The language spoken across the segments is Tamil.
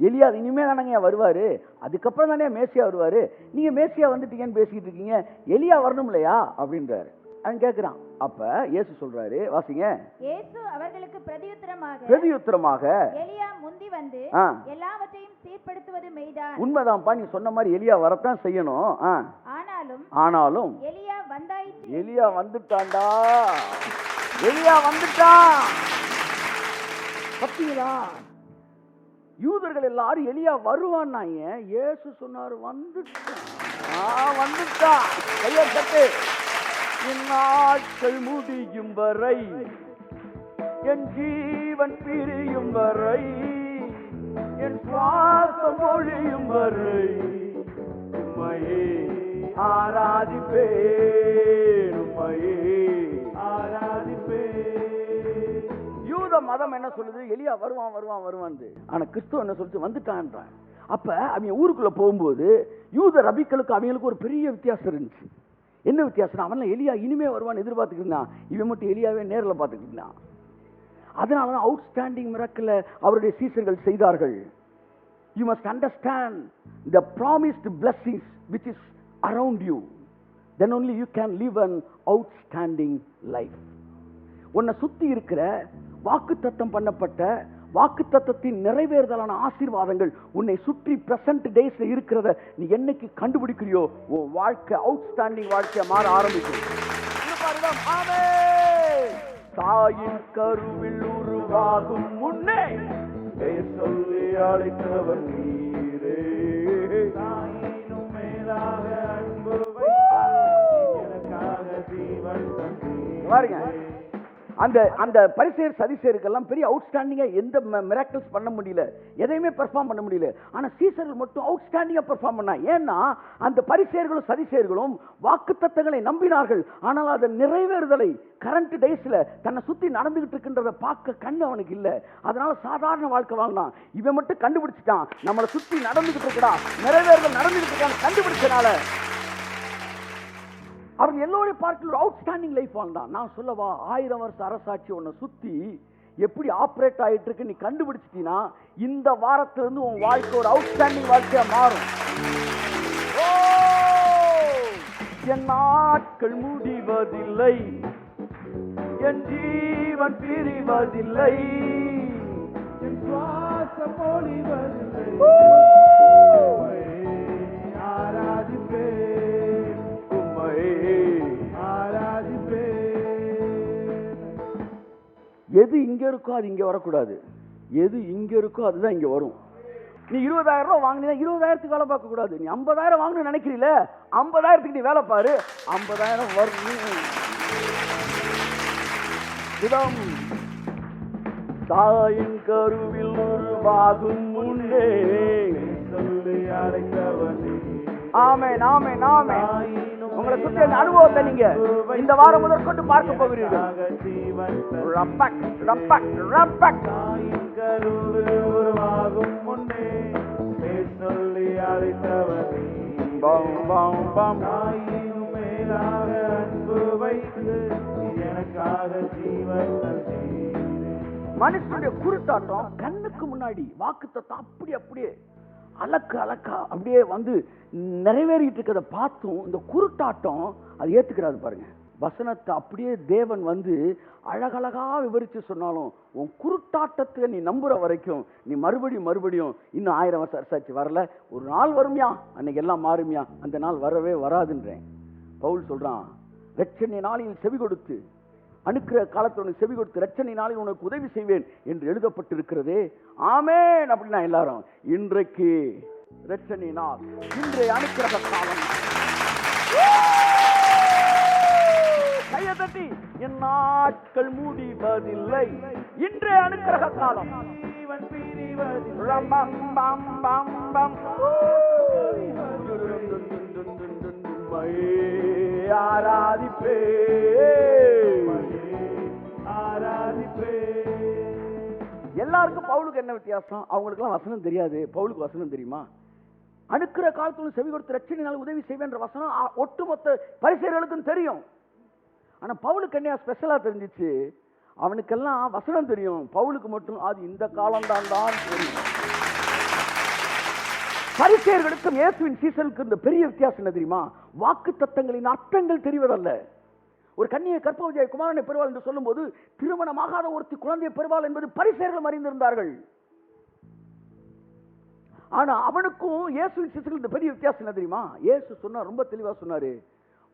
எலியா இனிமே தானங்க வருவாரு, அதுக்கப்புறம் தானே மேசியா வருவாரு, நீங்க மேசியா வந்துட்டீங்கன்னு பேசிக்கிட்டு இருக்கீங்க, எலியா வரணும் இல்லையா அப்படின்றாரு. அவன் கேட்கிறான். அப்ப இயேசு சொல்றாரு, வாசிங்க. இயேசு அவர்களுக்கு பிரதியுத்தரமாக எலியா முந்தி வந்து எல்லாவற்றையும் சீர்படுத்துவது மெய்தான். உண்மைதான்ப்பா, நீ சொன்ன மாதிரி எலியா வரத்தான் செய்யணும். ஆனாலும் எலியா வந்துட்டான்டா, எலியா வந்துட்டான். பத்தீங்களா? யூதர்கள் எல்லாரும் எலியா வருவான்னாங்க, இயேசு சொன்னாரு வந்துட்டான். கையை தட்டு. என் நாட்கள் முடியும் வரை, என் ஜீவன் பிரியும் வரை, என் சுவாசம் ஒழியும் வரை உம்மையே ஆராதிப்பேன், உம்மையே ஆராதிப்பேன். யூத மதம் என்ன சொல்லுது? எலியா வருவான் வருவான் வருவான். ஆனா கிறிஸ்துவ என்ன சொல்லிட்டு வந்துட்டான்றான். அப்ப அவங்க ஊருக்குள்ள போகும்போது யூத ரபிக்களுக்கு அவங்களுக்கு ஒரு பெரிய வித்தியாசம் இருந்துச்சு. என்ன வித்தியாசம்? அவன் எலியா இனிமே வருவான்னு எதிர்பார்த்துக்கிட்டு இருந்தான், இவன் மட்டும் எலியாவே நேரில் பார்த்துக்கிட்டு இருந்தான். அதனாலதான் அவுட்ஸ்டாண்டிங் மிரக்கலை அவருடைய சீசர்கள் செய்தார்கள். You must understand the promised blessings which is around you. Then only you can live an outstanding life. உன்னை சுத்தி இருக்கிற வாக்குத்தத்தம் பண்ணப்பட்ட வாக்குத்தத்தத்தின் நிறைவேறுதலான ஆசீர்வாதங்கள் உன்னை சுற்றி பிரசன்ட் டேஸ்ல இருக்கிறத நீ என்னைக்கு கண்டுபிடிக்கிறியோ உன் வாழ்க்கை அவுட்ஸ்டாண்டிங் வாழ்க்கைய மாற ஆரம்பிக்கும். தாயின் கருவில் உருவாகும் முன்னே சொல்லி அழைத்தவன் நீரே, தாயினும் மேலாக அன்பு எனக்காக ஜீவன் பாருங்க. அந்த பரிசேயர் சதிசேயருக்கெல்லாம் பெரிய அவுட்ஸ்டாண்டிங்கா எந்த மிராக்கிள்ஸ் பண்ண முடியல, எதையுமே பெர்ஃபார்ம் பண்ண முடியல. ஆனா சீசர்கள் மட்டும் அவுட்ஸ்டாண்டிங்கா பெர்ஃபார்ம் பண்ணா. ஏன்னா அந்த பரிசேயர்களும் சதிசேயர்களும் வாக்குத்தத்தங்களை நம்பினார்கள். ஆனால் அதன் நிறைவேறுதலை கரண்ட் டேஸ்ல தன்னை சுத்தி நடந்துகிட்டு இருக்கின்றத பார்க்க கண்ணு அவனுக்கு இல்ல. அதனால சாதாரண வாழ்க்கை வாழ்ந்தான். இவன் மட்டும் கண்டுபிடிச்சிட்டான், நம்மளை சுத்தி நடந்துகிட்டு இருக்கா, நிறைவேறுதல் நடந்துகிட்டு இருக்கான்னு கண்டுபிடிச்சனால அவன் எல்லோரை பார்க்க ஒரு அவுட்ஸ்டாண்டிங் லைஃப் வாழ்ந்தான். நான் சொல்லவா, 1000 வருஷ அரசாட்சி உன்னை சுத்தி எப்படி ஆப்ரேட் ஆயிட்டு இருக்கு நீ கண்டுபிடிச்சிட்டீங்கன்னா இந்த வாரத்திலிருந்து உன் வாழ்க்கை ஒரு அவுட்ஸ்டாண்டிங் வாழ்க்கையா மாறும். என் நாட்கள் முடிவதில்லை, என் ஜீவன் பிரிவதில்லை, என் சுவாசம் ஒழிவதில்லை, ஆராதிப்பேன், உம்மையே ஆராதிப்பேன். எது இங்க இருக்கோ அது இங்க வரக்கூடாது, எது இங்க இருக்கோ அதுதான் இங்க வரும். நீ 20,000 ரூபாய் வாங்கினா 20,000க்கு வேலை பார்க்க கூடாது. நீ 50,000 வாங்கணும்னு நினைக்கிறீல, 50,000க்கு நீ வேலை பாரு, 50,000 வரும். தாயின் கருவில் உருவாகும் முன்னே சொல்லி அழைத்தவன். ஆமென், ஆமென், ஆமென். உங்களை சுற்றி அந்த அனுபவத்தை நீங்க இந்த வாரம் முதற்கொண்டு பார்க்க போகிறீர்கள். ரப்பக் ரப்பக் ரப்பக். தாயின் கருவில் உருவாகும் முன்னே சொல்லி அழைத்தவன். பம் பம் பம். தாயின் மேலாக அன்பு வைத்து எனக்காக ஜீவன் தந்தீர். மனுஷனுடைய குருட்டாட்டம் கண்ணுக்கு முன்னாடி வாக்குத்தத்தம் அப்படியே அலக்கு அலக்கா அப்படியே வந்து நிறைவேறிட்டு இருக்கிறத பார்த்தும் இந்த குருட்டாட்டம் அது ஏத்துக்கிறாது பாருங்க. வசனத்தை அப்படியே தேவன் வந்து அழகழகா விவரிச்சு சொன்னாலும் உன் குருட்டாட்டத்தை நீ நம்புற வரைக்கும் நீ மறுபடியும் இன்னும் 1000 வருஷம் அரசாட்சி வரல, ஒரு நாள் வருமியா, அன்னைக்கு எல்லாம் மாறுமியா, அந்த நாள் வரவே வராதுன்றேன். பவுல் சொல்றான், ரட்சணை நாளில் செவி கொடுத்து அனுக்கிற காலத்தில் உனக்கு செவி கொடுத்து ரட்சணை நாளில் உனக்கு உதவி செய்வேன் என்று எழுதப்பட்டிருக்கிறதே. ஆமென் அப்படின்னா எல்லாரும் இன்றைக்கு ரட்சணை நாள், இன்றைய அனுக்கிரக காலம். கையை தட்டி, என் நாட்கள் முடிவதில்லை, இன்றைய அனுக்கிரக காலம். ஆராதிப்பே எல்லாருக்கும் பவுலுக்கு என்ன வித்தியாசம்? அவங்களுக்குலாம் வசனம் தெரியாது, பவுலுக்கு வசனம் தெரியுமா? அனுக்கிற காலத்துல செவி கொடுத்து ரட்சணையால் உதவி செய்வேன்ற வசனம் ஒட்டுமொத்த பரிசேயர்களுக்கும் தெரியும். ஆனா பவுலுக்கு என்ன ஸ்பெஷலா தெரிஞ்சிச்சு? அவனுக்கெல்லாம் வசனம் தெரியும், பவுலுக்கு மட்டும் அது இந்த காலம் தான் தெரியும். பரிசேயர்களுக்கும் இயேசுவின் சீசர்களுக்கும் இருந்த பெரிய வித்தியாசம் என்ன தெரியுமா? வாக்கு தத்தங்களின் அர்த்தங்கள் தெரிவதல்ல. ஒரு கன்னியை கற்பவதியாய் குமாரனை பெறுவாள் என்று சொல்லும்போது திருமணமாகாத ஒருத்தி குழந்தையை பெறுவாள் என்பது பரிசேயர்கள் அறிந்திருந்தார்கள். ஆனா அவனுக்கும் இயேசுவின் சீசர்களுக்கும் இந்த பெரிய வித்தியாசம் என்ன தெரியுமா? இயேசு சொன்னார், ரொம்ப தெளிவா சொன்னாரு,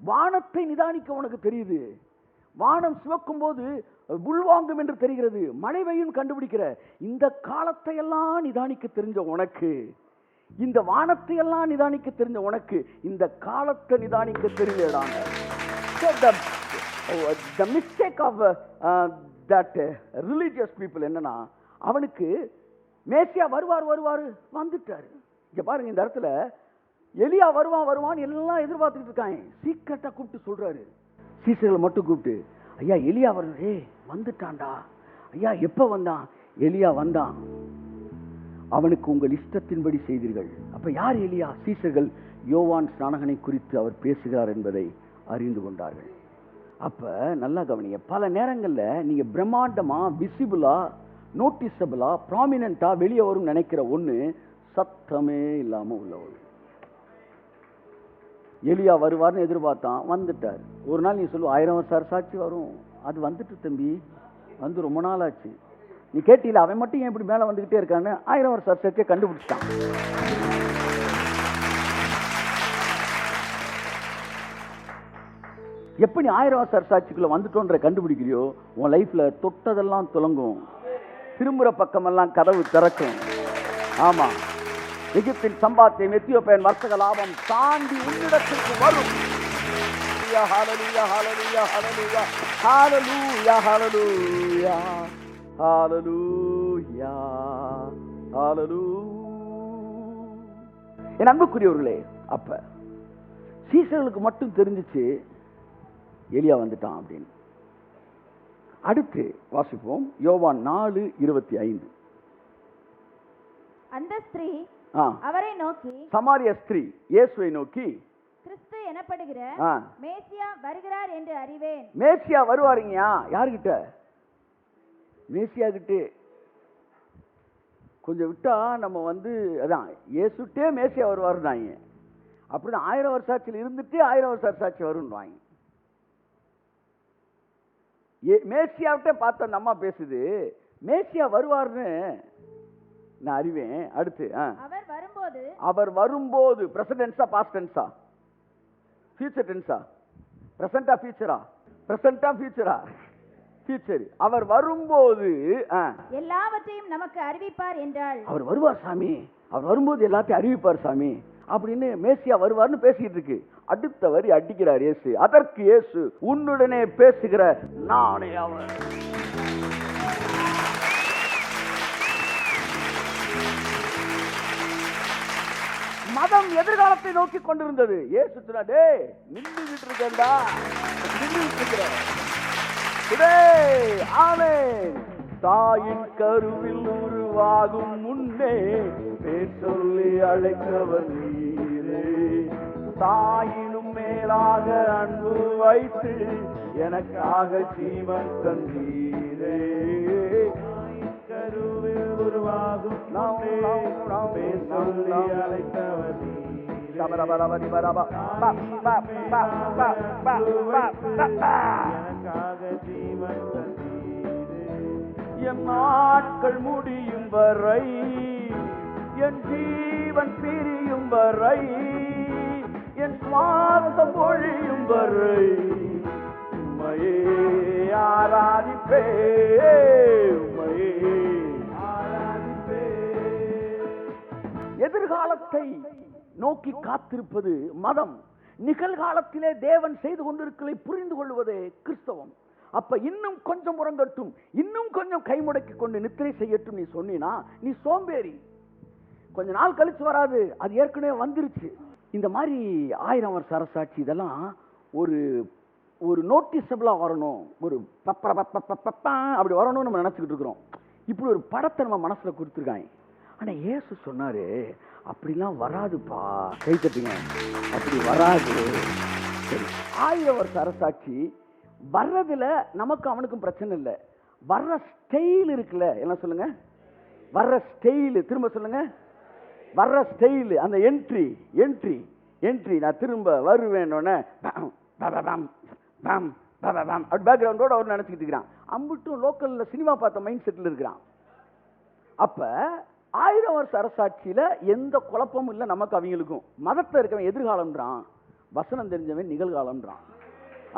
வானத்தை நிதானிக்க உனக்கு தெரியுது, வானம் சிவக்கும் போது உள்வாங்கும் என்று தெரிகிறது, மழை பெய்யும் கண்டுபிடிக்கிற, இந்த காலத்தை எல்லாம் நிதானிக்க தெரிஞ்ச உனக்கு, இந்த வானத்தை எல்லாம் நிதானிக்க தெரிஞ்ச உனக்கு இந்த காலத்தை நிதானிக்க தெரியலடாங்க. So the mistake of that religious people என்னன்னா, அவனுக்கு மேசியா வருவார் வந்துட்டாரு. இங்க பாருங்க, இந்த இடத்துல எலியா வருவான் எல்லாம் எதிர்பார்த்துட்டு இருக்காங்க. சீக்கிரட்டா கூப்பிட்டு சொல்றாரு, சீசர்களை மட்டும் கூப்பிட்டு, ஐயா எலியா வருது, வந்துட்டான்டா. ஐயா எப்ப வந்தான்? எலியா வந்தான், அவனுக்கு உங்கள் இஷ்டத்தின்படி செய்தீர்கள். அப்ப யார் எலியா? சீசர்கள் யோவான் ஸ்நானகனை குறித்து அவர் பேசுகிறார் என்பதை அறிந்து கொண்டார்கள். அப்ப நல்லா கவனிங்க, பல நேரங்கள்ல நீங்க பிரம்மாண்டமா, விசிபிளா, நோட்டிசபிளா, ப்ராமினென்ட்டா வெளியே வரும் நினைக்கிற ஒண்ணு சத்தமே இல்லாம உள்ள ஒரு. எலியா வருவார்னு எதிர்பார்த்தான், வந்துட்டார். ஒரு நாள் நீ சொல்லுவ 1000 வருஷம் சாட்சி வரும், அது வந்துட்டு தம்பி, வந்து ரொம்ப நாள் ஆச்சு. நீ கேட்டீல, அவன் மட்டும் ஏன் இப்படி மேல வந்துகிட்டே இருக்கான்னு 1000 வருஷம் சாட்சியை கண்டுபிடிச்சிட்டான். எப்படி 1000 வருஷம் சாட்சிக்குள்ள வந்துட்டோன்ற கண்டுபிடிக்கிறியோ, உன் லைஃப்ல தொட்டதெல்லாம் துலங்கும், திரும்புற பக்கமெல்லாம் கதவு திறக்கும். ஆமா, எகிப்தின் சம்பாத்தியம், எத்தியோப்பியன் வர்த்தக லாபம் தாண்டி உன்னிடத்திற்கு வரும். ஹalleluya ஹalleluya ஹalleluya ஹalleluya ஹalleluya ஹalleluya ஹalleluya. என் அன்புக்குரியவர்களே, அப்ப சீசர்களுக்கு மட்டும் தெரிஞ்சிச்சு எலியா வந்துட்டான் அப்படின்னு. அடுத்து வாசிப்போம், யோவான் 4:25. அந்த ஸ்திரீ அவரை நோக்கி, சமாரிய ஸ்திரீ இயேசுவை நோக்கி, கிறிஸ்து எனப்படுகிற மேசியா வருகிறார் என்று அறிவேன். மேசியா வருவாருங்கயா? யாருகிட்ட? மேசியா கிட்டே. கொஞ்சம் விட்டா நம்ம அதான் இயேசுட்டே மேசியா வருவாருன்னாங்க. அப்படிதான் 1000 வருஷாட்சியில் இருந்துட்டு 1000 வருஷாட்சி வருவாங்க. மேசியாவிட்ட பார்த்த அந்த அம்மா பேசுது, மேசியா வருவார்னு நான் அறிவேன். அடுத்து அவர் வரும்போது பிரசன்டென்ஸா பாஸ்ட் டென்ஸா ஃபியூச்சர் டென்ஸா? பிரசன்டா ஃபியூச்சரா? பிரசன்டா ஃபியூச்சரா? ஃபியூச்சர். அவர் வரும்போது எல்லாவற்றையும் நமக்கு அறிவிப்பார் என்றால். அவர் வருவார் சாமி, அவர் வரும்போது எல்லாத்தையும் அறிவிப்பார் சாமி அப்படின்னு மேசியா வருவார்னு பேசிட்டு இருக்கு. அடுத்த வரி அடிக்கிறார் இயேசு. அதற்கு இயேசு, உன்னுடனே பேசுகிற நானே அவர். மதம் எதிர்காலத்தை நோக்கி கொண்டிருந்தது. இயேசு சொன்னார், டேய் நின்றுகிட்டு இருக்கேன்டா, நின்றுகிட்டு இருக்கிறேன். ஆமென். தாயின் கருவில் உருவாகும் முன்னே பேர் சொல்லி அழைத்தவர் நீரே, தாயினும் மேலாக அன்பு வைத்து எனக்காக ஜீவன் தந்தீரே. கருவில் உருவாகும் பேர் சொல்லி அழைத்தவர் எனக்காக ஜீவன் தந்தீரே. என் நாட்கள் முடியும் வரை, என் ஜீவன் பிரியும் வரை, என் சுவாசம் ஒழியும் வரை உம்மையே ஆராதிப்பே, உம்மையே ஆராதிப்பே. எதிர்காலத்தை நோக்கி காத்திருப்பது மதம். நிகழ்காலத்திலே தேவன் செய்து கொண்டிருக்கிறதை புரிந்து கொள்வதே கிறிஸ்தவம். அப்ப இன்னும் கொஞ்சம் உறங்கட்டும், இன்னும் கொஞ்சம் கை முடக்கி கொண்டு நித்திரை செய்யட்டும் நீ சொன்னா நீ சோம்பேறி. கொஞ்ச நாள் கழிச்சு வராது, அது ஏற்கனவே வந்துருச்சு. இந்த மாதிரி 1000 வருஷ அரசாட்சி இதெல்லாம் ஒரு ஒரு நோட்டிசபிளா வரணும், ஒரு அப்படி வரணும்னு நம்ம நினைச்சுக்கிட்டு இருக்கிறோம். இப்படி ஒரு படத்தை நம்ம மனசுல கொடுத்துருக்காங்க. ஆனா இயேசு சொன்னாரு, அப்படிலாம் வராதுப்பா. கை தட்டுங்க, அப்படி வராது. சரி, 1000 வருஷ அரசாட்சி வர்றதுல நமக்கு அவனுக்கும் பிரச்சனை இல்லை. வர்ற ஸ்டைல் இருக்குல்ல, என்ன சொல்லுங்க? வர்ற ஸ்டைல், திரும்ப சொல்லுங்க. வர்ற ஸ்டைல், அந்த என்ட்ரி என்ட்ரி என்ட்ரி, நான் திரும்ப வருவேன்னொன்னே அப்படி பேக்ரவுண்டோட அவர் நினைச்சிட்டு இருக்கிறான். அம்பிட்டும் லோக்கல்ல சினிமா பார்த்த மைண்ட் செட்டில் இருக்கிறான். அப்ப 1000 வருஷ அரசாட்சியில எந்த குழப்பமும் இல்லை நமக்கு அவங்களுக்கும். மதத்தில் இருக்கவன் எதிர்காலம்ன்றான், வசனம் தெரிஞ்சவன் நிகழ்காலம்ன்றான்.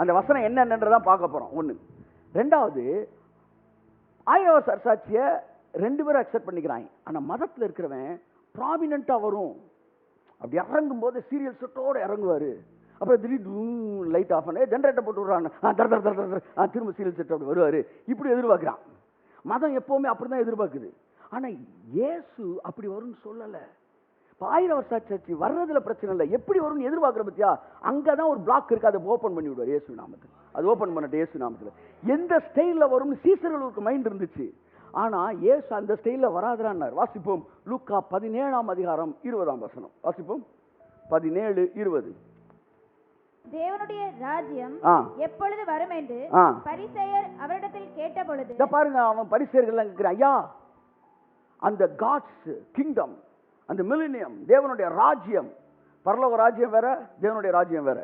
அந்த வசனம் என்னன்றதான் பார்க்க போறோம். ஒண்ணு. ரெண்டாவது, 1000 வருஷ அரசாட்சியை 2 பேரும் அக்செப்ட் பண்ணிக்கிறாங்க. ஆனா மதத்தில் இருக்கிறவன் ப்ராமினெண்டா வரும். அப்படி இறங்கும் போது சீரியல் செட்டோட இறங்குவாரு. அப்புறம் திடீர்னு லைட் ஆஃப் பண்ண ஜென்ரேட்டர் போட்டு விடுறாங்க, திரும்ப சீரியல் செட் அப்படி வருவாரு. இப்படி எதிர்பார்க்கிறான். மதம் எப்பவுமே அப்படிதான் எதிர்பார்க்குது. ஆனா இயேசு அப்படி வரும்னு சொல்லல. 1000 வருஷாட்சி வர்றதுல பிரச்சனை இல்லை, எப்படி வரும்னு எதிர்பார்க்கிற பத்தியா? அங்கதான் ஒரு பிளாக் இருக்கு, அதை ஓபன் பண்ணி விடுவார் இயேசு நாமத்தில். அது ஓபன் பண்ணட்டும் இயேசு நாமத்தில். எந்த ஸ்டைல்ல வரும்னு சீசர்களுக்கு மைண்ட் இருந்துச்சு. ஆனா இயேசு அந்த ஸ்டைல்ல வராதுறான்னார். வாசிப்போம் லூக்கா 17ஆம் அதிகாரம் 20ஆம் வசனம். வாசிப்போம் 17:20. தேவனுடைய ராஜ்யம் எப்பொழுது வரும் என்று பரிசேயர் அவரிடத்தில் கேட்டபொழுது, இத பாருங்க, அவன் பரிசேயர்கள் கேக்குறான், ஐயா அந்த காட்ஸ் கிங்டம், அந்த மில்லினியம், தேவனுடைய ராஜ்யம், பரலோக ராஜ்யம் வேற, தேவனுடைய ராஜ்யம் வேற.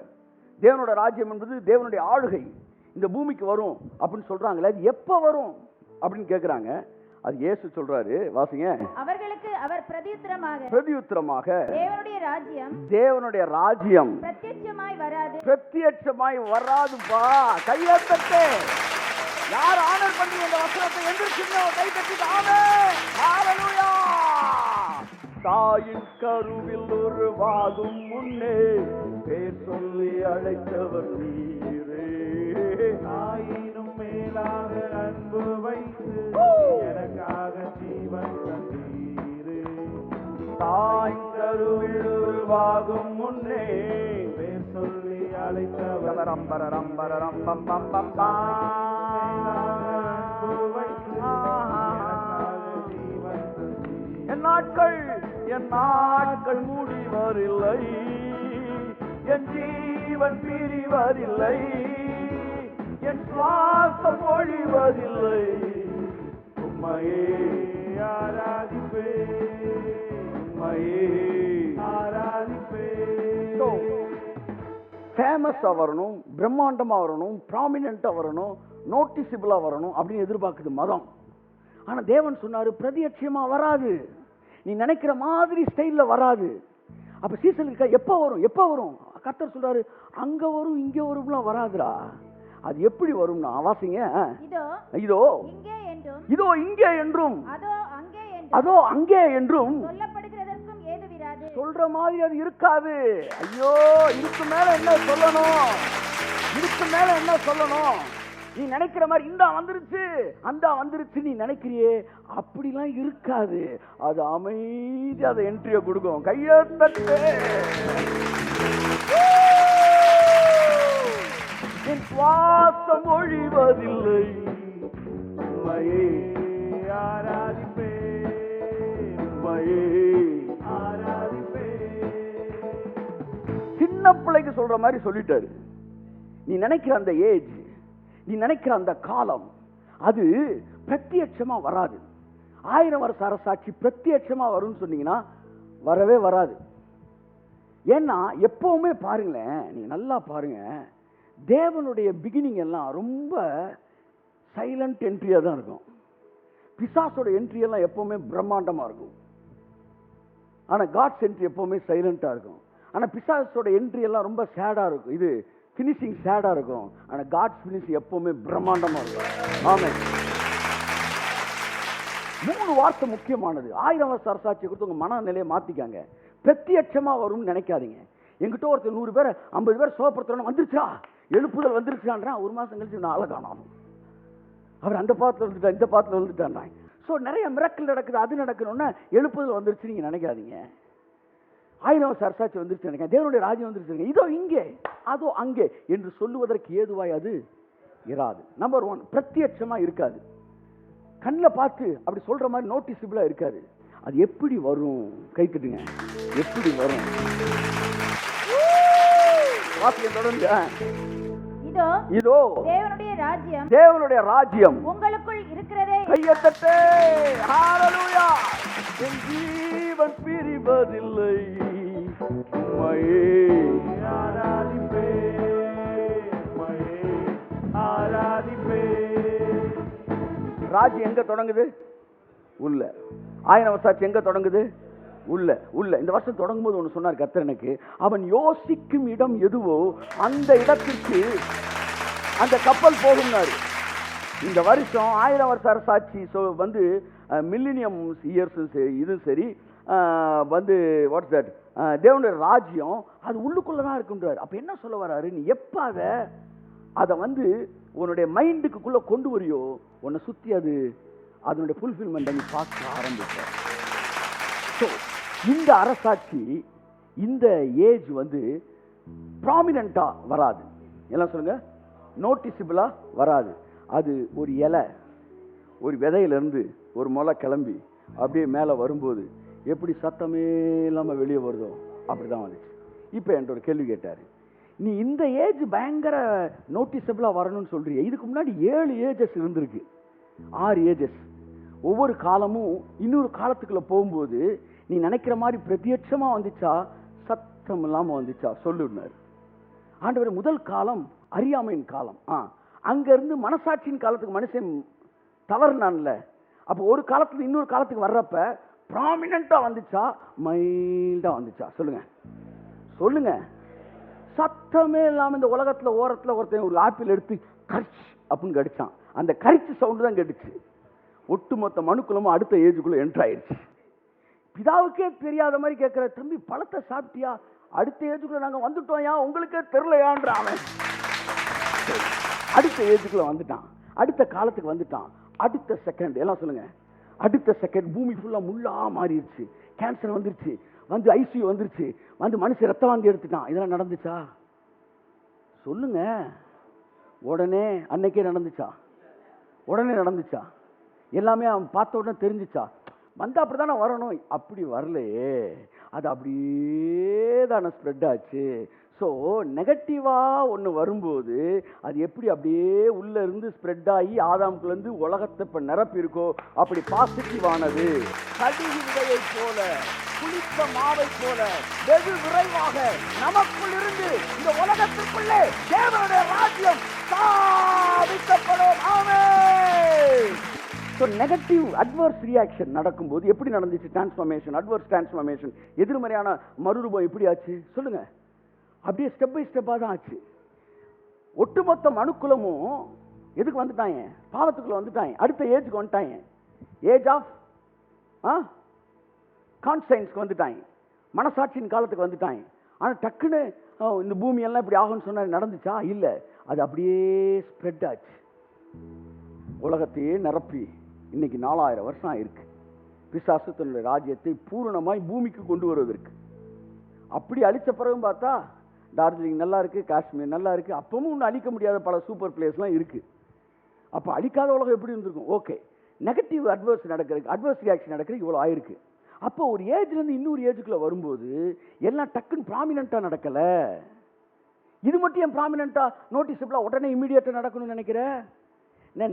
தேவனுடைய ராஜ்யம் என்பது தேவனுடைய ஆளுகை இந்த பூமிக்கு வரும் அப்படின்னு சொல்றாங்களே, அது எப்ப வரும் அப்படின்னு கேக்குறாங்க. அது இயேசு சொல்றாரு, வாசிங்க. அவர்களுக்கு அவர் பிரதியுத்தரமாக தேவனுடைய ராஜ்யம் பிரத்யட்சமாய் வராதுப்பா. கையத்தட்டே, யார் ஆனர் பண்ணி இந்த வசனத்தை எந்திரிச்சுங்க கை தட்டிட்டு ஆமென் ஹalleluya. தாயின் கருவில் உருவாகும் முன்னே பேர் சொல்லி அழைத்தவர் நீரே. தாயினும் மேலாக அன்பு வைத்து எனக்காக ஜீவன் தந்தீரே. தாயின் கருவில் உருவாகும் முன்னே பேர் சொல்லி அழைத்தவர் என் நாட்கள் முடிவதில்லை, என் ஜீவன் பிரிவதில்லை, என் சுவாசம் ஒழிவதில்லை, உம்மையே ஆராதிப்பே, உம்மையே ஆராதிப்பே. ஃபேமஸா வரணும், பிரம்மாண்டமா வரணும், ப்ராமினெண்டா வரணும், நோட்டிசிபிளா வரணும் அப்படின்னு எதிர்பார்க்குது மதம். ஆனா தேவன் சொன்னாரு பிரதியட்சமா வராது, நீ நினைக்கிற மாதிரி ஸ்டைல்ல வராது. அப்ப சீசனுக்கு எப்ப வரும் எப்ப வரும்? கர்த்தர் சொல்றாரு அங்க வரும் இங்க வரும்லாம் வராதுடா. அது எப்படி வரும்னா வாசிங்க, இதோ இதோ இங்கே என்றும் அதோ அங்கே என்றும் சொல்ற மாதிரி அது இருக்காது. ஐயோ, இதுக்கு மேல என்ன சொல்லணும், இதுக்கு மேல என்ன சொல்லணும்? நீ நினைக்கிற மாதிரி இந்தா வந்துருச்சு அந்த வந்துருச்சு நீ நினைக்கிறியே, அப்படிலாம் இருக்காது. அது அமைதி அதை என்ட்ரிய கொடுக்கும். கையத்தட்டு. என் சுவாசம் ஒழிவதில்லை, உம்மையே ஆராதிப்பே, உம்மையே ஆராதிப்பே. சின்ன பிள்ளைக்கு சொல்ற மாதிரி சொல்லிட்டாரு. நீ நினைக்கிற அந்த ஏஜ், நீ நினைக்கிற அந்த காலம், அது பிரத்யட்சமா வராது. 1000 வருஷ அரசாட்சி பிரத்யட்சமா வரும்னு சொன்னீங்கன்னா வரவே வராது. ஏன்னா எப்பவுமே பாருங்களேன், நீங்க நல்லா பாருங்க, தேவனுடைய பிகினிங் எல்லாம் ரொம்ப சைலண்ட் என்ட்ரியா தான் இருக்கும். பிசாசோட என்ட்ரி எல்லாம் எப்பவுமே பிரம்மாண்டமா இருக்கும். ஆனா காட்ஸ் என்ட்ரி எப்பவுமே சைலண்டா இருக்கும். ஆனா பிசாசோட என்ட்ரி எல்லாம் ரொம்ப சேடா இருக்கும். இது ஃபினிஷிங் சேடா இருக்கும். ஆனா காட்ஸ் ஃபினிஷிங் எப்பவுமே பிரம்மாண்டமா இருக்கும். ஆமென். 3 வார்த்தை முக்கியமானது. 1000 வருஷ அரசாட்சியை கொடுத்து உங்க மனநிலையை மாத்திக்காங்க. பிரத்யட்சமா வரும்னு நினைக்காதீங்க. என்கிட்ட ஒருத்தர் 100 பேர் 50 பேர் சோப்படுத்தணும், வந்துருச்சா எழுப்புதல் வந்துருச்சான்றா, 1 மாசம் கழிச்சு நான் ஆளை காணோம், அவர் அந்த பாத்துல வந்துட்டா இந்த பாத்துல வந்துட்டான். ஸோ நிறைய மிரக்கல் நடக்குது, அது நடக்கணும்னா எழுப்புதல் வந்துருச்சு நீங்க நினைக்காதீங்க. 1000 வருஷ அரசாட்சி வந்துருச்சு நினைக்கிறேன், தேவனுடைய ராஜ்யம் வந்துருச்சு, இதோ இங்கே அதோ அங்கே என்று சொல்லுவதற்கு ஏதுவாய் அது இராது. நம்பர் 1, பிரத்யட்சமா இருக்காது. கண்ணில் பார்த்து அப்படி சொல்ற மாதிரி நோட்டிசிபிளா இருக்காது. அது எப்படி வரும்? கை தட்டுங்க. எப்படி வரும்? வாக்கியம் தொடர்ந்து. இதோ தேவனுடைய ராஜ்யம் உங்களுக்குள் இருக்கிறதே. கையை தட்டு. ஹalleluya. என் ஜீவன் பிரிவதில்லை, விடுவதில்லை. உம்மையே ஆராதிப்பேன், உம்மையே ஆராதிப்பேன். ராஜ்யம் எங்க தொடங்குது? உள்ள. 1000 வருஷம் எங்க தொடங்குது? உள்ள. இந்த வருஷம் தொடங்கும் போது ஒன்று சொன்னார் கர்த்தர் எனக்கு, அவன் யோசிக்கும் இடம் எதுவோ அந்த இடத்திற்கு அந்த கப்பல் போகும்னாரு. இந்த வருஷம் 1000 வருஷ அரசாட்சி வந்து மில்லினியம் இயர்ஸ் இது சரி வந்து வாட்ஸ் தட் தேவனுடைய ராஜ்யம் அது உள்ளுக்குள்ளதான் இருக்குன்றார். அப்ப என்ன சொல்ல வராரு, நீ எப்ப அதை வந்து உன்னுடைய மைண்டுக்குள்ள கொண்டு வரியோ உன்னை சுத்தி அது அதனுடைய ஃபுல்ஃபில்மெண்ட் நீ பார்க்க ஆரம்பிச்ச. ஸோ இந்த அரசாட்சி இந்த ஏஜ் வந்து ப்ராமினெண்டா வராது. எல்லாம் சொல்லுங்க, நோட்டிசபிளா வராது. அது ஒரு இலை, ஒரு விதையிலிருந்து ஒரு முளை கிளம்பி அப்படியே மேலே வரும்போது எப்படி சத்தமே இல்லாமல் வெளியே வருதோ அப்படிதான் வந்துச்சு. இப்போ என்கிட்ட ஒரு கேள்வி கேட்டார், நீ இந்த ஏஜ் பயங்கர நோட்டிசபிளாக வரணும்னு சொல்றிய, இதுக்கு முன்னாடி 7 ஏஜஸ் இருந்திருக்கு, 6 ஏஜஸ். ஒவ்வொரு காலமும் இன்னொரு காலத்துக்குள்ள போகும்போது நீ நினைக்கிற மாதிரி பிரத்யட்சமா வந்துச்சா சத்தம் இல்லாமல் வந்துச்சா சொல்லுனார் ஆண்டவர். முதல் காலம் அறியாமையின் காலம். அங்க இருந்து மனசாட்சியின் காலத்துக்கு மனுஷன் தவறுனான்ல. அப்போ ஒரு காலத்துல இன்னொரு காலத்துக்கு வர்றப்ப ப்ராமினெண்டா வந்துச்சா மைல்டா வந்துச்சா? சொல்லுங்க. சத்தமே இல்லாம இந்த உலகத்துல ஓரத்துல ஒருத்தன் ஒரு ஆப்பிள் எடுத்து கரிச்சு அப்படின்னு கடிச்சான். அந்த கரிச்சு சவுண்டு தான் கேட்டுச்சு. ஒட்டுமொத்த மனுக்குலமும் அடுத்த ஏஜுக்குள்ள என்ட்ரு ஆயிடுச்சு. பிதாவுக்கே தெரியாத மாதிரி கேட்கிற, தம்பி பழத்தை சாப்பிட்டியா? அடுத்த ஏஜுக்குள்ள நாங்க வந்துட்டோம், உங்களுக்கே தெரியலையான்ற அவன் அடுத்த ஏஜுக்குள்ள வந்துட்டான், அடுத்த காலத்துக்கு வந்துட்டான். அடுத்த செகண்ட் எல்லாம் சொல்லுங்க, அடுத்த செகண்ட் பூமி ஃபுல்லா முள்ளா மாறிடுச்சு, கேன்சர் வந்துருச்சு, வந்து ஐசியூ வந்துருச்சு, வந்து மனுஷன் ரத்த வாந்தி எடுத்துட்டான். இதெல்லாம் நடந்துச்சா? சொல்லுங்க. உடனே அன்னைக்கே நடந்துச்சா? உடனே நடந்துச்சா? எல்லாமே அவன் பார்த்த உடனே தெரிஞ்சிச்சா? வந்து அப்படித்தானே வரணும். அப்படி வரலையே, அது அப்படியே தானே ஸ்ப்ரெட் ஆச்சு. ஸோ நெகட்டிவா ஒன்று வரும்போது அது எப்படி அப்படியே உள்ள இருந்து ஸ்ப்ரெட் ஆகி ஆதாம்குலேருந்து உலகத்தை இப்போ நிரப்பி இருக்கோ அப்படி பாசிட்டிவானது கடுகு விதையை போல புளித்த மாவை போல வெகு விரைவாக நமக்குள் இருந்து இந்த உலகத்திற்குள்ளே தேவனுடைய ராஜ்யம் ஸ்தாபிக்கப்படும். ஆமென். ஸோ நெகட்டிவ் அட்வர்ஸ் ரியாக்ஷன் நடக்கும்போது எப்படி நடந்துச்சு? டிரான்ஸ்ஃபர்மேஷன், அட்வர்ஸ் டிரான்ஸ்ஃபர்மேஷன், எதிர்மறையான மறுரூபம் எப்படி ஆச்சு? சொல்லுங்க. அப்படியே ஸ்டெப் பை ஸ்டெப்பாக தான் ஆச்சு. ஒட்டுமொத்த மனுக்குலமும் எதுக்கு வந்துட்டாங்க? பாவத்துக்குள்ள வந்துட்டாங்க. அடுத்த ஏஜுக்கு வந்துட்டாங்க. ஏஜ் ஆஃப் கான்சைன்ஸ்க்கு வந்துட்டாங்க. மனசாட்சியின் காலத்துக்கு வந்துட்டாங்க. ஆனால் டக்குன்னு இந்த பூமி எல்லாம் இப்படி ஆகும்னு சொன்னா நடந்துச்சா? இல்லை. அது அப்படியே ஸ்ப்ரெட் ஆச்சு, உலகத்தையே நிரப்பி இன்னைக்கு 4000 வருஷம் ஆயிருக்கு பிசாசு தன்னுடைய ராஜ்யத்தை பூரணமாய் பூமிக்கு கொண்டு வருவதற்கு. அப்படி அழிச்ச பிறகும் பார்த்தா டார்ஜிலிங் நல்லா இருக்கு, காஷ்மீர் நல்லா இருக்கு, அப்பவும் ஒன்றும் அழிக்க முடியாத பல சூப்பர் பிளேஸ்லாம் இருக்கு. அப்போ அழிக்காத உலகம் எப்படி இருந்திருக்கும்? ஓகே, நெகட்டிவ் அட்வர்ஸ் நடக்கிறதுக்கு, அட்வர்ஸ் ரியாக்ஷன் நடக்கிறதுக்கு இவ்வளோ ஆயிருக்கு. அப்போ ஒரு ஏஜ்லேருந்து இன்னொரு ஏஜுக்குள்ள வரும்போது எல்லாம் டக்குன்னு ப்ராமினெண்ட்டாக நடக்கலை. இது மட்டும் ஏன் ப்ராமினெண்ட்டாக நோட்டிசபிளாக உடனே இமீடியட்டாக நடக்கணும்னு நினைக்கிறேன்?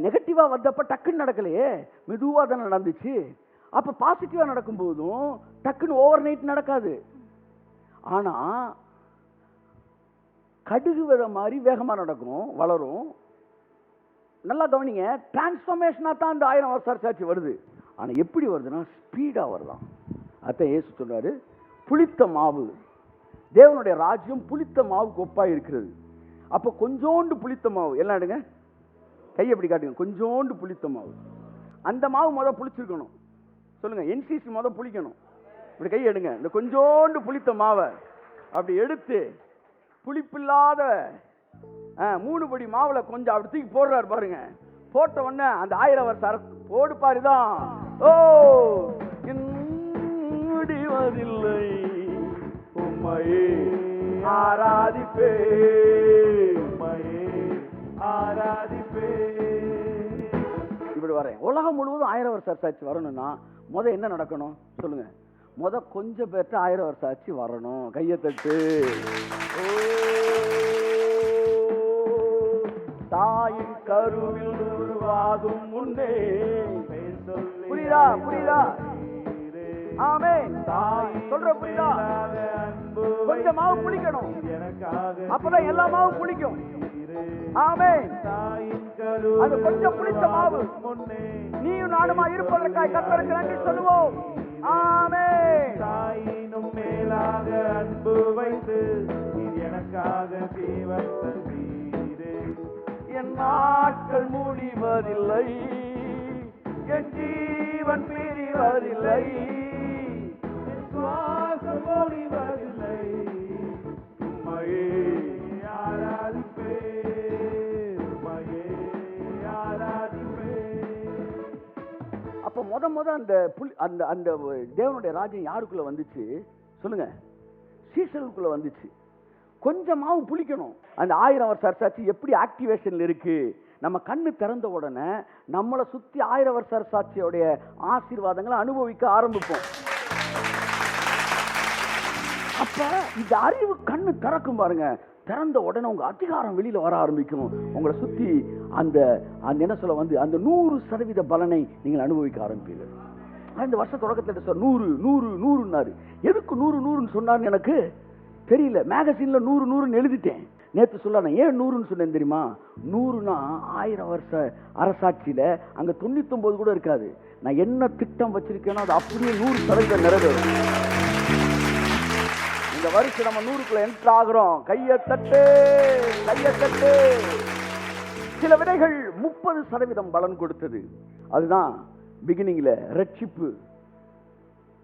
நெகட்டிவாக வந்தப்போ டக்குன்னு நடக்கலையே, மெதுவாக தானே நடந்துச்சு. அப்போ பாசிட்டிவாக நடக்கும்போதும் டக்குன்னு ஓவர் நைட் நடக்காது. ஆனால் கடுகு விதை மாதிரி வேகமாக நடக்கும், வளரும். நல்லா கவனிங்க, டிரான்ஸ்ஃபர்மேஷனாக தான் அந்த 1000 வருஷ சாட்சி வருது. ஆனால் எப்படி வருதுன்னா ஸ்பீடாக வருதான். அதான் இயேசு சொல்றாரு, புளித்த மாவு, தேவனுடைய ராஜ்யம் புளித்த மாவுக்கு ஒப்பாக இருக்கிறது. அப்போ கொஞ்சோண்டு புளித்த மாவு, எல்லாம் எடுங்க, கையை எப்படி காட்டுங்க, கொஞ்சோண்டு புளித்த மாவு. அந்த மாவு புளிச்சிருக்கணும். சொல்லுங்க, என்சிசி புளிக்கணும். இப்படி கை எடுங்க, இந்த கொஞ்சோண்டு புளித்த மாவை அப்படி எடுத்து புளிப்பில்லாத 3 படி மாவுல கொஞ்சம் அப்படி தூக்கி போடுறாரு பாருங்க. போட்ட உடனே அந்த 1000 வருஷம் போடு பாருதான். ஓ முடிவதில்லை, உம்மையே ஆராதிப்பே, உம்மையே ஆராதிப்பே. இப்படி வரேன். உலகம் முழுவதும் 1000 வருஷம் சாட்சி வரணும்னா என்ன நடக்கணும் சொல்லுங்க? கொஞ்சம் பேர்ட்ட 1000 வருஷம் ஆச்சு வரணும். கையை தட்டு. தாயின் கருவில் உருவாகும் முன்னே, புரியுதா புரியுதா? ஆமென். சொல்ற புரியுதா? கொஞ்சம் மாவு புளிக்கணும், அப்பதான் எல்லா மாவும் புளிக்கும். ஆமென். அது கொஞ்சம் புளித்த மாவு நீயும் நானுமா இருப்பதற்காக கர்த்தருக்கு நன்றி சொல்லுவோம். ஆமென். தாயினும் மேலாக அன்பு வைத்து எனக்காக ஜீவன் தந்தீரே. என் நாட்கள் முடிவதில்லை, என் ஜீவன் பிரிவதில்லை, என் சுவாசம் ஒழிவதில்லை. உம்மையே ஆராதிப்பேன், உம்மையே ஆராதிப்பேன். அப்ப முத அந்த அந்த தேவனுடைய ராஜ்யம் யாருக்குள்ள வந்துச்சு சொல்லுங்க? சீசர்களுக்குள்ள வந்துச்சு. கொஞ்சமாவும் புளிக்கணும். அந்த 1000 வருஷ அரசாட்சி எப்படி ஆக்டிவேஷன்ல இருக்கு? நம்ம கண்ணு திறந்த உடனே நம்மளை சுத்தி 1000 வருஷ அரசாட்சியோடைய ஆசீர்வாதங்களை அனுபவிக்க ஆரம்பிப்போம். அப்ப இந்த அறிவு கண்ணு திறக்கும் பாருங்க. திறந்த உடனே உங்க அதிகாரம் வெளியில வர ஆரம்பிக்கும். உங்களை சுத்தி அந்த என்ன சொல்ல வந்து அந்த 100% பலனை நீங்கள் அனுபவிக்க ஆரம்பிப்பீர்கள். இந்த வருஷ தொடக்கத்தில் சார் 100 100 100ன்னாரு. எதுக்கு 100 100ன்னு சொன்னார்னு எனக்கு தெரியல. மேகசின்ல 100 100ன்னு எழுதிட்டேன். நேற்று சொல்ல நான் ஏன் 100ன்னு சொன்னேன் தெரியுமா? 100னா 1000 வருஷ அரசாட்சியில அங்க 99 கூட இருக்காது. நான் என்ன திட்டம் வச்சிருக்கேனோ அது அப்படியே 100% நிறைவேறும். இந்த வருஷம் நம்ம 100க்குள்ள என்டர் ஆகிறோம். கையை தட்டு, கையை தட்டு. சில விதைகள் 30% பலன் கொடுத்தது. அதுதான் பிகினிங்ல ரட்சிப்பு,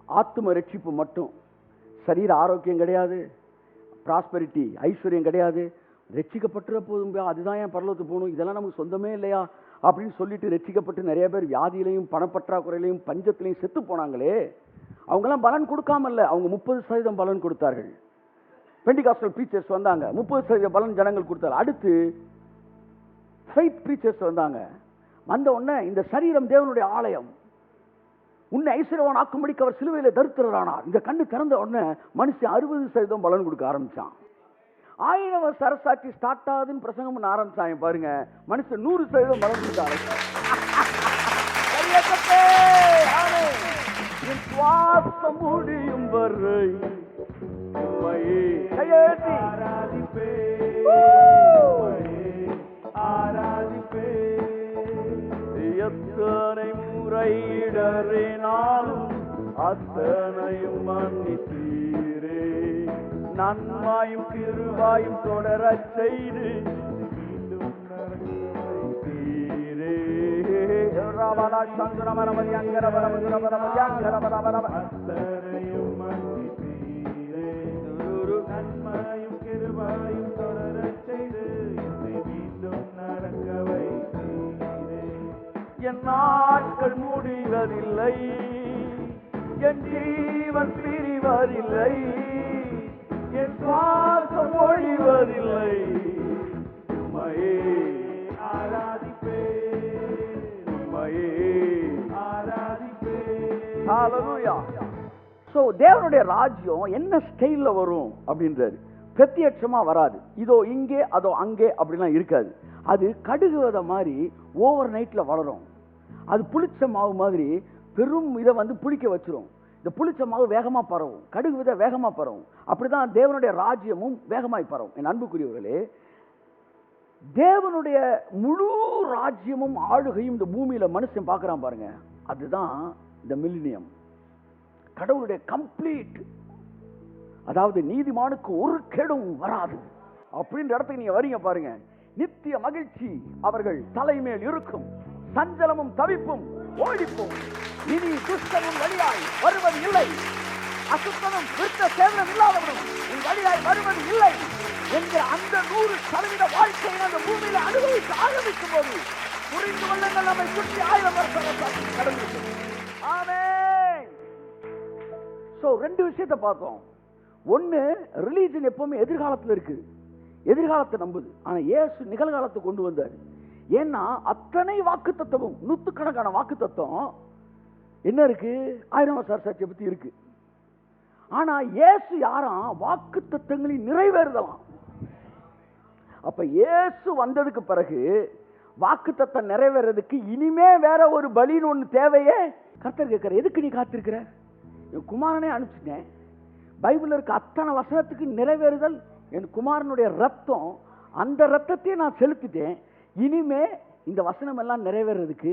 ஆத்தும ரட்சிப்பு மட்டும். சரீர ஆரோக்கியம் கிடையாது, ப்ராஸ்பரிட்டி ஐஸ்வர்யம் கிடையாது. ரட்சிக்கப்பட்டுற போதும் அதுதான் ஏன் பரலோகத்துக்கு போகணும், இதெல்லாம் நமக்கு சொந்தமே இல்லையா அப்படின்னு சொல்லிட்டு ரட்சிக்கப்பட்டு நிறைய பேர் வியாதியிலையும் பணப்பற்றாக்குறையிலையும் பஞ்சத்திலையும் செத்து போனாங்களே. அவங்கெல்லாம் பலன் கொடுக்காம இல்லை, அவங்க 30% பலன் கொடுத்தார்கள். பெண்டிகாஸ்டல் ப்ரீச்சர்ஸ் வந்தாங்க, 30% பலன் ஜனங்கள் கொடுத்தாங்க. அடுத்து ஃபெய்த் ப்ரீச்சர்ஸ் வந்தாங்க. வந்த உடனே இந்த சரீரம் தேவனுடைய ஆலயம், உன்னை ஐஸ்வர்யவான் ஆக்கும்படிக்கு அவர் சிலுவையில தரித்திரரானார். இந்த கண்ணு திறந்த உடனே மனுஷன் 60% பலன் கொடுக்க ஆரம்பிச்சான். 1000 வருஷ அரசாட்சி ஸ்டார்ட் ஆகுதுன்னு பிரசங்கம் பண்ண ஆரம்பிச்சாங்க பாருங்க. மனுஷன் 100% பலன் கொடுக்க ஆரம்பிச்சான். என் சுவாசம் முடியும் வரை உம்மையே ஆராதிப்பேன், ஆராதிப்பேன். எத்தனை முறை இடறினாலும் அத்தனையும் மன்னித்தீரே. நன்மாயும் கிருபாயும் தொடரச் செய்து மீண்டும் நடக்க வைத்தீரே. அத்தனையும் மன்னித்தீரே. நன்மையும் கிருபையும் தொடரச் செய்து என்னை மீண்டும் நடக்க வைத்தீரே. என் நாட்கள் முடிவதில்லை, என் ஜீவன் பிரிவதில்லை, என் சுவாசம் ஒழிவதில்லை. உம்மையே ஆராதிப்பேன், உம்மையே ஆராதிப்பேன். ஹல்லேலூயா. சோ தேவனுடைய ராஜ்யம் என்ன ஸ்டைல்ல வரும் அப்படின்றாரு. பிரத்யட்சமா வராது. இதோ இங்கே அதோ அங்கே அப்படிலாம் இருக்காது. அது கடுகு விதை மாதிரி ஓவர் நைட்ல வளரும். அது புளிச்ச மாவு மாதிரி பெரும் இதை வந்து புளிக்க வச்சிரும். இந்த புளிச்ச மாவு வேகமா பரவும், கடுகு விதை வேகமா பரவும். அப்படிதான் தேவனுடைய ராஜ்யமும் வேகமாய் பரவும். என் அன்புக்குரியவர்களே, தேவனுடைய முழு ராஜ்யமும் ஆளுகையும் இந்த பூமியில மனுஷன் பார்க்கறான் பாருங்க. அதுதான் இந்த மில்லினியம். கடவுளுடைய கம்ப்ளீட், அதாவது நீதிமானுக்கு ஒரு கேடும் வராது அப்படின்ற இடத்துக்கு நீங்க வரீங்க பாருங்க. நித்திய மகிழ்ச்சி அவர்கள் தலைமேல் இருக்கும், சஞ்சலமும் தவிப்பும் ஓடிப்போம். இனி துஷ்டமும் வழியாய் வருவது இல்லை, அசுத்தமும் விருத்த சேதனம் இல்லாதவனும் உன் வழியாய் வருவது இல்லை என்கிற அந்த 100% வாழ்க்கையை அந்த பூமியில அனுபவிக்க ஆரம்பிக்கும் போது புரிந்து கொள்ளுங்கள், நம்மை சுற்றி 1000 வருஷம் கடந்து. ஆமென். சோ 2 விஷயத்தை பார்த்தோம். ஒன்னு, ரிலீஜன் எப்பவுமே எதிர்காலத்தில் இருக்கு, எதிர்காலத்தை நம்புது. ஆனா இயேசு நிகழ்காலத்தை கொண்டு வந்தார். ஏன்னா அத்தனை வாக்கு தத்துவம், நூற்றுக்கணக்கான வாக்கு தத்துவம் என்ன இருக்கு, 1000 வருஷ அரசாட்சியை பத்தி இருக்கு. ஆனா இயேசு யாராம், வாக்கு தத்துவங்களின் நிறைவேறுதலாம். அப்ப இயேசு வந்ததுக்கு பிறகு வாக்கு தத்தம் நிறைவேறதுக்கு இனிமே வேற ஒரு பலின்னு ஒண்ணு தேவையே. கர்த்தர் கேட்கிற, எதுக்கு நீ காத்திருக்கிற, என் குமாரனே அனுப்பிச்சிட்டேன். பைபிளில் இருக்க அத்தனை வசனத்துக்கு நிறைவேறுதல் என் குமாரனுடைய ரத்தம். அந்த ரத்தத்தையே நான் செலுத்திட்டேன். இனிமே இந்த வசனம் எல்லாம் நிறைவேறதுக்கு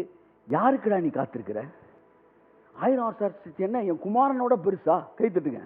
யாருக்குடா நீ காத்திருக்கிற? 1000 வருஷம் என்ன என் குமாரனோட பெருசா? கை தட்டுங்க.